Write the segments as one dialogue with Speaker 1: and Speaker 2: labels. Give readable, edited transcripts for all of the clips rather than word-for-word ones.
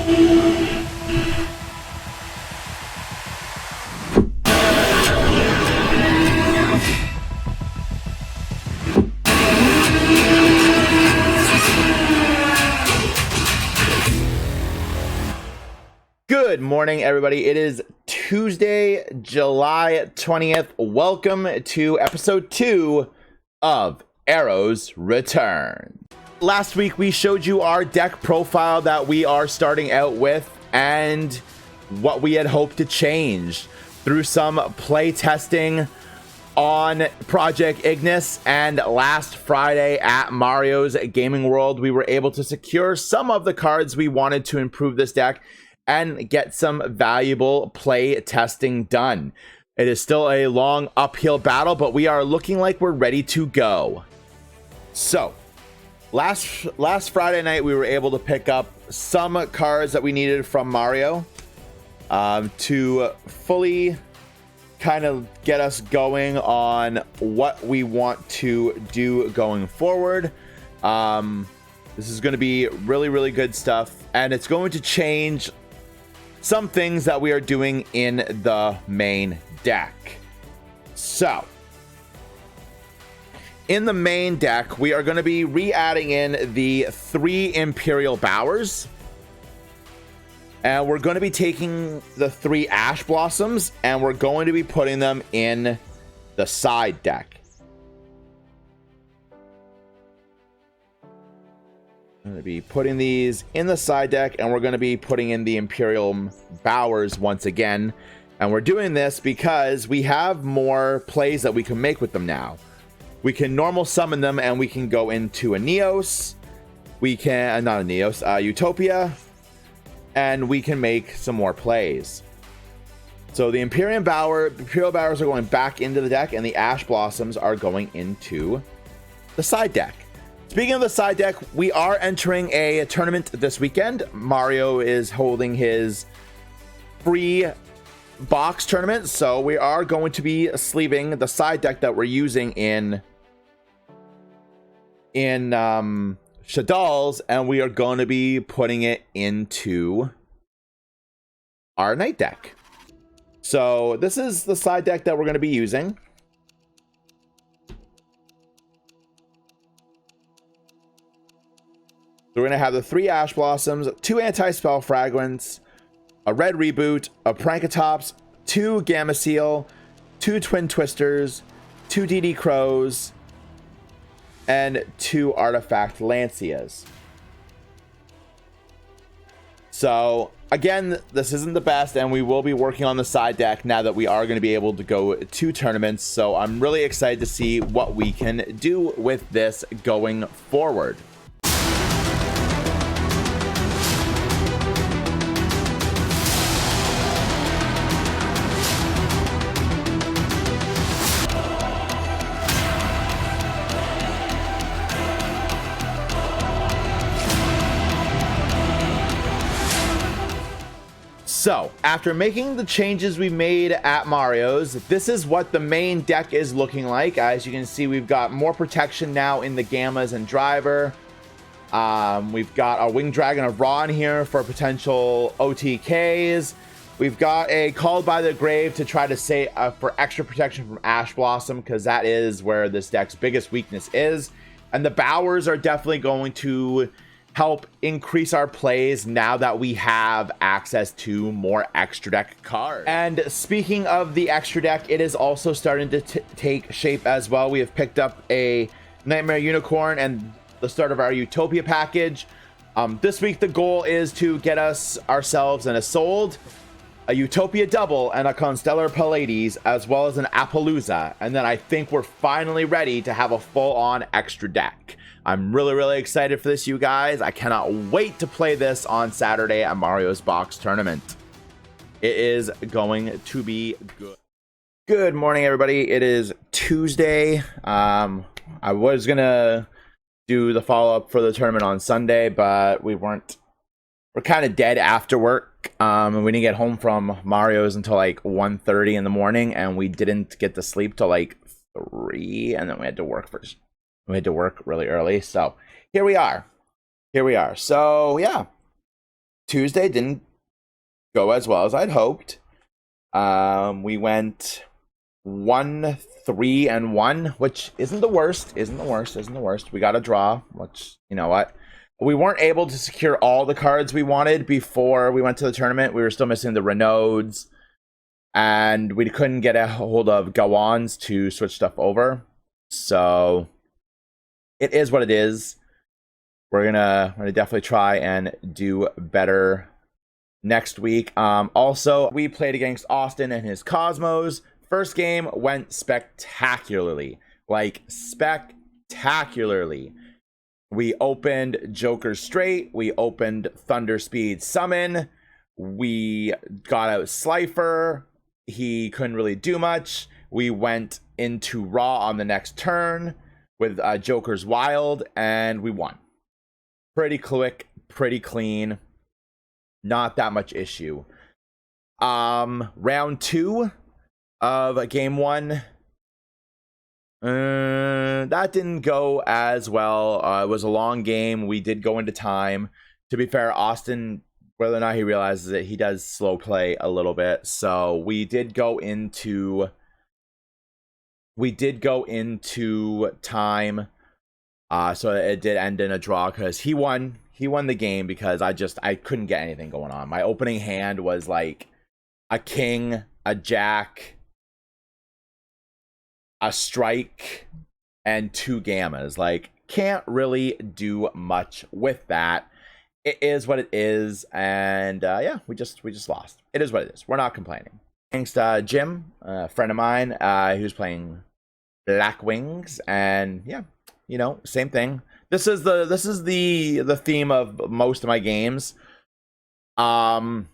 Speaker 1: Good morning, everybody. It is Tuesday, July 20th. Welcome to episode 2 of Arrow's Return. Last week, we showed you our deck profile that we are starting out with and what we had hoped to change through some play testing on Project Ignis, and last Friday at Mario's Gaming World, we were able to secure some of the cards we wanted to improve this deck and get some valuable play testing done. It is still a long uphill battle, but we are looking like we're ready to go. So, last Friday night, we were able to pick up some cards that we needed from Mario to fully kind of get us going on what we want to do going forward. This is going to be really, really good stuff, and it's going to change some things that we are doing in the main deck. So, in the main deck, we are going to be re-adding in the 3 Imperial Bowers. And we're going to be taking the 3 Ash Blossoms, and we're going to be putting them in the side deck. I'm going to be putting these in the side deck, and we're going to be putting in the Imperial Bowers once again. And we're doing this because we have more plays that we can make with them now. We can normal summon them, and we can go into a Neos. We can, not a Neos, Utopia. And we can make some more plays. So the Imperial Bowers are going back into the deck, and the Ash Blossoms are going into the side deck. Speaking of the side deck, we are entering a tournament this weekend. Mario is holding his free box tournament, so we are going to be sleeving the side deck that we're using in Shadal's, and we are going to be putting it into our night deck. So this is the side deck that we're going to be using. So we're going to have the 3 Ash Blossoms, 2 Anti-Spell Fragments, a Red Reboot, a Prankatops, 2 Gamma Seal, 2 Twin Twisters, 2 DD Crows, and 2 Artifact Lancias. So again, this isn't the best, and we will be working on the side deck now that we are going to be able to go to tournaments. So I'm really excited to see what we can do with this going forward. So, after making the changes we made at Mario's, this is what the main deck is looking like. As you can see, we've got more protection now in the Gammas and Driver. We've got our Winged Dragon of Ra in here for potential OTKs. We've got a Called by the Grave to try to say for extra protection from Ash Blossom, because that is where this deck's biggest weakness is. And the Bowers are definitely going to help increase our plays now that we have access to more extra deck cards. And speaking of the extra deck, it is also starting to take shape as well. We have picked up a Nightmare Unicorn and the start of our Utopia package. This week the goal is to get ourselves an Isolde, a Utopia Double, and a Constellar Pallades, as well as an Appaloosa. And then I think we're finally ready to have a full-on extra deck. I'm really, really excited for this, you guys. I cannot wait to play this on Saturday at Mario's Box Tournament. It is going to be good. Good morning, everybody. It is Tuesday. I was going to do the follow-up for the tournament on Sunday, but we're kind of dead after work. And we didn't get home from Mario's until like 1:30 in the morning, and we didn't get to sleep till like 3, and then we had to work really early. So here we are. So yeah, Tuesday didn't go as well as I'd hoped. We went 1-3-1, which isn't the worst. We got a draw, which, you know what? We weren't able to secure all the cards we wanted before we went to the tournament. We were still missing the Renauds, and we couldn't get a hold of Gawans to switch stuff over. So it is what it is. We're gonna definitely try and do better next week. Also, we played against Austin and his Cosmos. First game went spectacularly. Like, spectacularly. We opened Joker straight. We opened Thunder Speed Summon. We got out Slifer. He couldn't really do much. We went into Raw on the next turn with Joker's Wild, and we won. Pretty quick, pretty clean. Not that much issue. Round 2 of game 1. That didn't go as well. It was a long game. We did go into time. To be fair, Austin, whether or not he realizes it, he does slow play a little bit. So we did go into time. So it did end in a draw because he won the game because I couldn't get anything going on. My opening hand was like a king, a jack, a strike, and 2 gammas. Like, can't really do much with that. It is what it is, and yeah, we just lost. It is what it is. We're not complaining. Thanks to Jim, a friend of mine, who's playing Black Wings, and yeah, you know, same thing. This is the theme of most of my games. Opened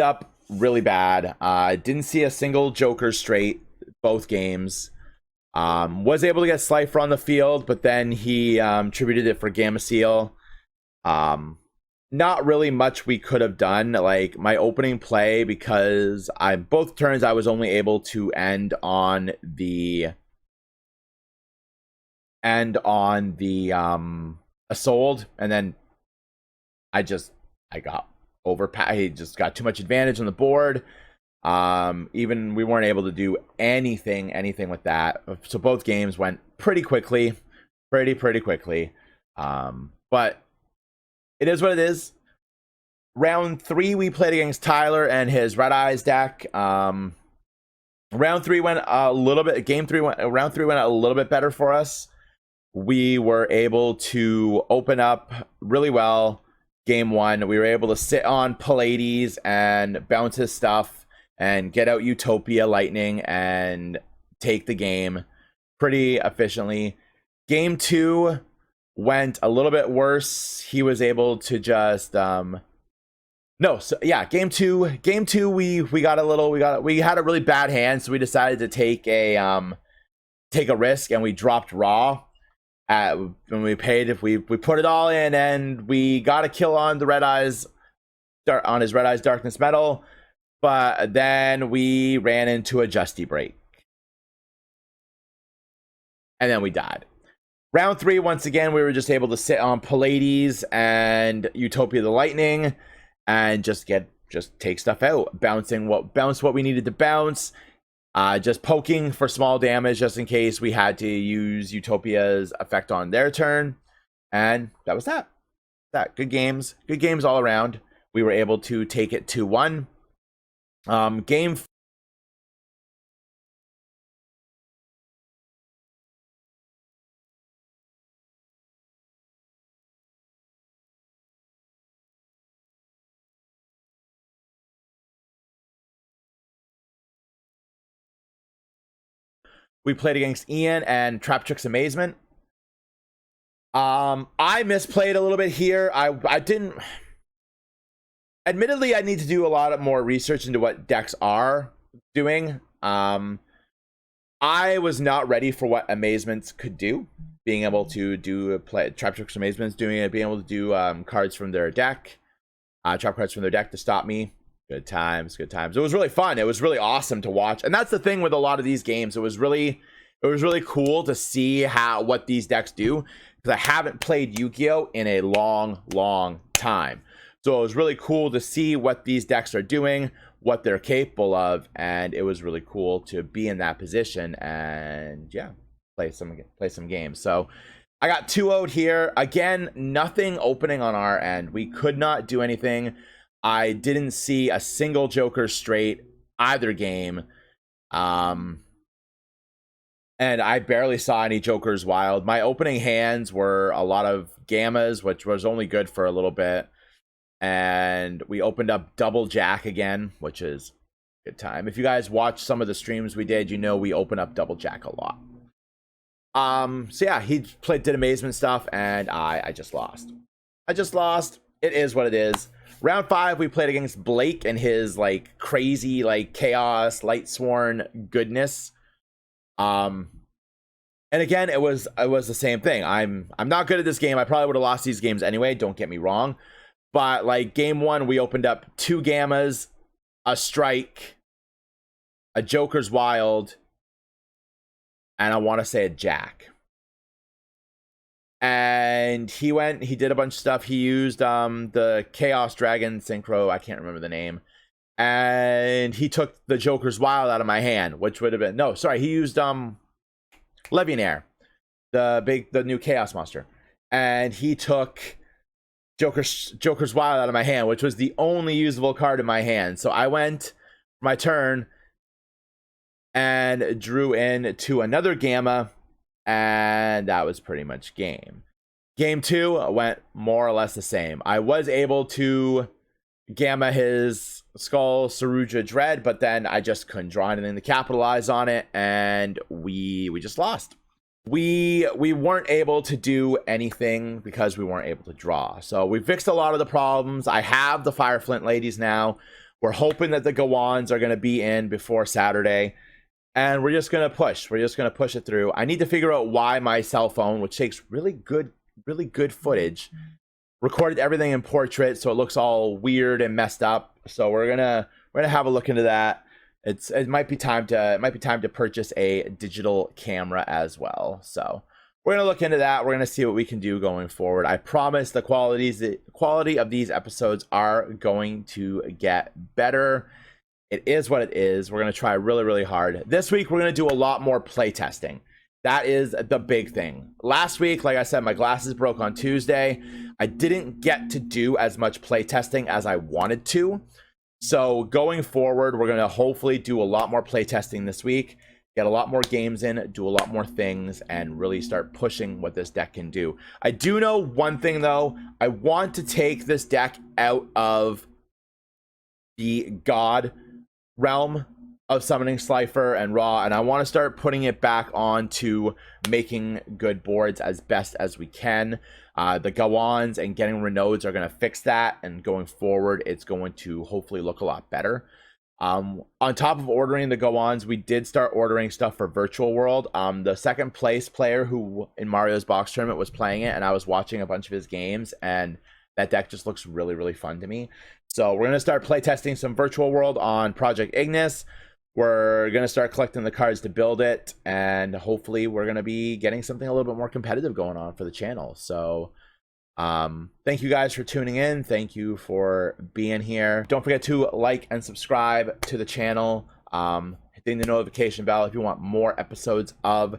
Speaker 1: up really bad. Didn't see a single Joker straight both games. Was able to get Slifer on the field, but then he tributed it for Gamma Seal. Not really much we could have done. Like, my opening play, because both turns I was only able to end on the Assault, and then I got he just got too much advantage on the board. Even we weren't able to do anything with that. So both games went pretty quickly, pretty quickly. But it is what it is. Round 3, we played against Tyler and his Red Eyes deck. Round 3 went a little bit. Round 3 went a little bit better for us. We were able to open up really well. Game 1, we were able to sit on Pallades and bounce his stuff and get out Utopia Lightning and take the game pretty efficiently. Game 2 went a little bit worse. He was able to just game 2 we had a really bad hand, so we decided to take a risk, and we dropped Raw. When we put it all in, and we got a kill on the Red Eyes, on his Red Eyes Darkness Metal, but then we ran into a Justy Break, and then we died. Round 3, once again, we were just able to sit on Pallades and Utopia the Lightning, and just take stuff out, bounce what we needed to bounce. Just poking for small damage just in case we had to use Utopia's effect on their turn. And that was that. Good games all around. We were able to take it 2-1. Game we played against Ian and Trap Tricks Amazement. I misplayed a little bit here. I didn't. Admittedly, I need to do a lot more research into what decks are doing. I was not ready for what Amazements could do. Being able to Trap Tricks Amazement's doing it, being able to do cards from their deck, trap cards from their deck to stop me. Good times. It was really fun. It was really awesome to watch. And that's the thing with a lot of these games. It was really cool to see what these decks do, because I haven't played Yu-Gi-Oh in a long time. So it was really cool to see what these decks are doing, what they're capable of, and it was really cool to be in that position and yeah, play some games. So I got 2-0'd here. Again, nothing opening on our end. We could not do anything. I didn't see a single Joker straight either game. And I barely saw any Jokers wild. My opening hands were a lot of Gammas, which was only good for a little bit. And we opened up double Jack again, which is a good time. If you guys watched some of the streams we did, you know we open up double Jack a lot. So yeah, he did amazement stuff, and I just lost. It is what it is. Round 5, we played against Blake and his like crazy like chaos Lightsworn goodness. And again, it was the same thing. I'm not good at this game. I probably would have lost these games anyway, don't get me wrong. But like game 1, we opened up 2 Gammas, a Strike, a Joker's Wild, and I want to say a Jack. And he did a bunch of stuff. He used the Chaos Dragon Synchro, I can't remember the name. And he took the Joker's Wild out of my hand, which would have been, no, sorry, he used Levianair, the new Chaos monster. And he took Joker's Wild out of my hand, which was the only usable card in my hand. So I went for my turn and drew in to another Gamma, and that was pretty much game. Game 2 went more or less the same. I was able to Gamma his Skull Saruja Dread, but then I just couldn't draw anything to capitalize on it, and we just lost. We weren't able to do anything because we weren't able to draw. So we fixed a lot of the problems. I have the Fire Flint ladies now. We're hoping that the Gawans are going to be in before Saturday. And we're just going to push. We're just going to push it through. I need to figure out why my cell phone, which takes really good footage, recorded everything in portrait, so it looks all weird and messed up. So we're gonna have a look into that. It might be time to purchase a digital camera as well. So we're gonna look into that. We're gonna see what we can do going forward. I promise the quality of these episodes are going to get better. It is what it is. We're gonna try really hard. This week we're gonna do a lot more play testing. That is the big thing. Last week, like I said, my glasses broke on Tuesday. I didn't get to do as much play testing as I wanted to. So going forward, we're going to hopefully do a lot more play testing this week, get a lot more games in, do a lot more things, and really start pushing what this deck can do. I do know one thing, though. I want to take this deck out of the God realm of summoning Slifer and Raw, and I want to start putting it back onto making good boards as best as we can. The Gawans and getting Renodes are going to fix that, and going forward it's going to hopefully look a lot better. On top of ordering the Gawans, we did start ordering stuff for Virtual World. The second place player who in Mario's Box Tournament was playing it, and I was watching a bunch of his games, and that deck just looks really fun to me. So we're going to start playtesting some Virtual World on Project Ignis. We're going to start collecting the cards to build it, and hopefully we're going to be getting something a little bit more competitive going on for the channel. So thank you guys for tuning in. Thank you for being here. Don't forget to like and subscribe to the channel. Hitting the notification bell if you want more episodes of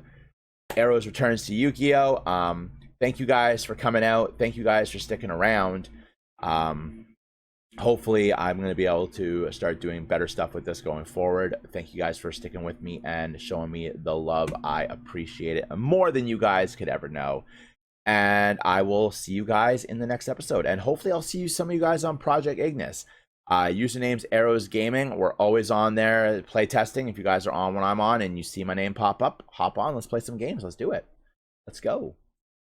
Speaker 1: Arrows Returns to Yu-Gi-Oh! Thank you guys for coming out. Thank you guys for sticking around. Hopefully I'm going to be able to start doing better stuff with this going forward. Thank you guys for sticking with me and showing me the love. I appreciate it more than you guys could ever know. And I will see you guys in the next episode. And hopefully I'll see some of you guys on Project Ignis. Username's Arrows Gaming. We're always on there play testing. If you guys are on when I'm on and you see my name pop up, hop on. Let's play some games. Let's do it. Let's go.